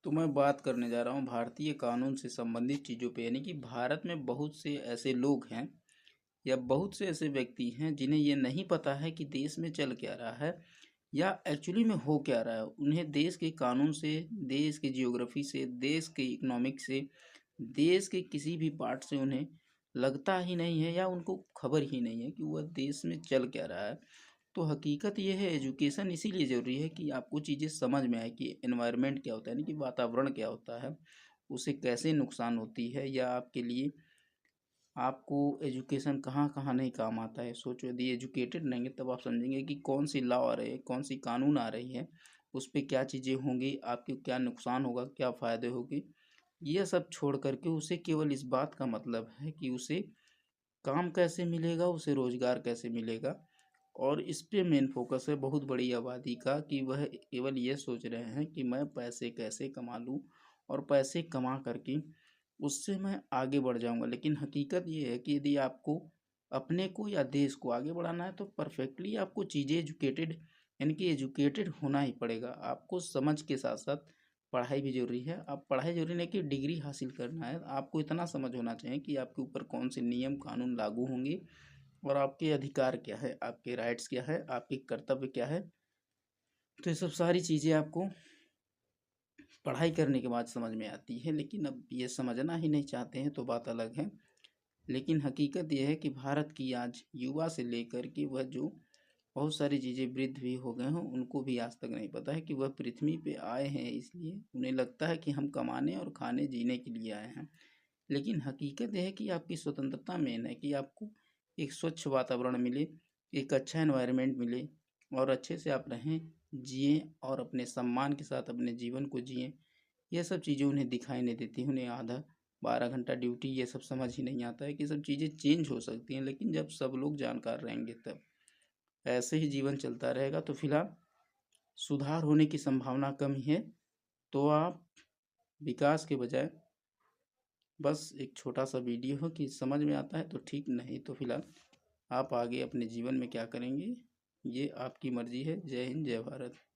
तो मैं बात करने जा रहा हूँ भारतीय कानून से संबंधित चीज़ों पे, यानी कि भारत में बहुत से ऐसे लोग हैं या बहुत से ऐसे व्यक्ति हैं जिन्हें ये नहीं पता है कि देश में चल क्या रहा है या एक्चुअली में हो क्या रहा है। उन्हें देश के कानून से, देश की जियोग्राफी से, देश के इकोनॉमिक से, देश के किसी भी पार्ट से उन्हें लगता ही नहीं है या उनको खबर ही नहीं है कि वह देश में चल क्या रहा है। तो हकीकत ये है, एजुकेशन इसीलिए ज़रूरी है कि आपको चीज़ें समझ में आए कि एनवायरनमेंट क्या होता है, यानी कि वातावरण क्या होता है, उससे कैसे नुकसान होती है या आपके लिए आपको एजुकेशन कहाँ कहाँ नहीं काम आता है। सोचो, यदि एजुकेटेड रहेंगे तब आप समझेंगे कि कौन सी लॉ आ रही है, कौन सी कानून आ रही है, उस पर क्या चीज़ें होंगी, आपके क्या नुकसान होगा, क्या फ़ायदे होंगे। यह सब छोड़ करके उसे केवल इस बात का मतलब है कि उसे काम कैसे मिलेगा, उसे रोज़गार कैसे मिलेगा। और इस पे मेन फोकस है बहुत बड़ी आबादी का कि वह केवल ये सोच रहे हैं कि मैं पैसे कैसे कमा लूँ और पैसे कमा करके उससे मैं आगे बढ़ जाऊंगा। लेकिन हकीकत ये है कि यदि आपको अपने को या देश को आगे बढ़ाना है तो परफेक्टली आपको चीज़ें एजुकेटेड, यानी कि एजुकेटेड होना ही पड़ेगा। आपको समझ के साथ साथ पढ़ाई भी जरूरी है। आप पढ़ाई जरूरी नहीं कि डिग्री हासिल करना है, आपको इतना समझ होना चाहिए कि आपके ऊपर कौन से नियम कानून लागू होंगे और आपके अधिकार क्या है, आपके राइट्स क्या है, आपके कर्तव्य क्या है। तो ये सब सारी चीज़ें आपको पढ़ाई करने के बाद समझ में आती है, लेकिन अब ये समझना ही नहीं चाहते हैं तो बात अलग है। लेकिन हकीकत यह है कि भारत की आज युवा से लेकर के वह जो बहुत सारी चीज़ें वृद्ध भी हो गए हैं, उनको भी आज तक नहीं पता है कि वह पृथ्वी पे आए हैं इसलिए, उन्हें लगता है कि हम कमाने और खाने जीने के लिए आए हैं। लेकिन हकीकत यह है कि आपकी स्वतंत्रता मेन है कि आपको एक स्वच्छ वातावरण मिले, एक अच्छा एनवायरनमेंट मिले और अच्छे से आप रहें, जिएँ और अपने सम्मान के साथ अपने जीवन को जिएँ। यह सब चीज़ें उन्हें दिखाई नहीं देती। उन्हें आधा 12 घंटा ड्यूटी ये सब समझ ही नहीं आता है कि सब चीज़ें चेंज हो सकती हैं, लेकिन जब सब लोग जानकार रहेंगे तब। ऐसे ही जीवन चलता रहेगा तो फिलहाल सुधार होने की संभावना कम ही है। तो आप विकास के बजाय बस एक छोटा सा वीडियो हो कि समझ में आता है तो ठीक, नहीं तो फिलहाल आप आगे अपने जीवन में क्या करेंगे ये आपकी मर्जी है। जय हिंद, जय भारत।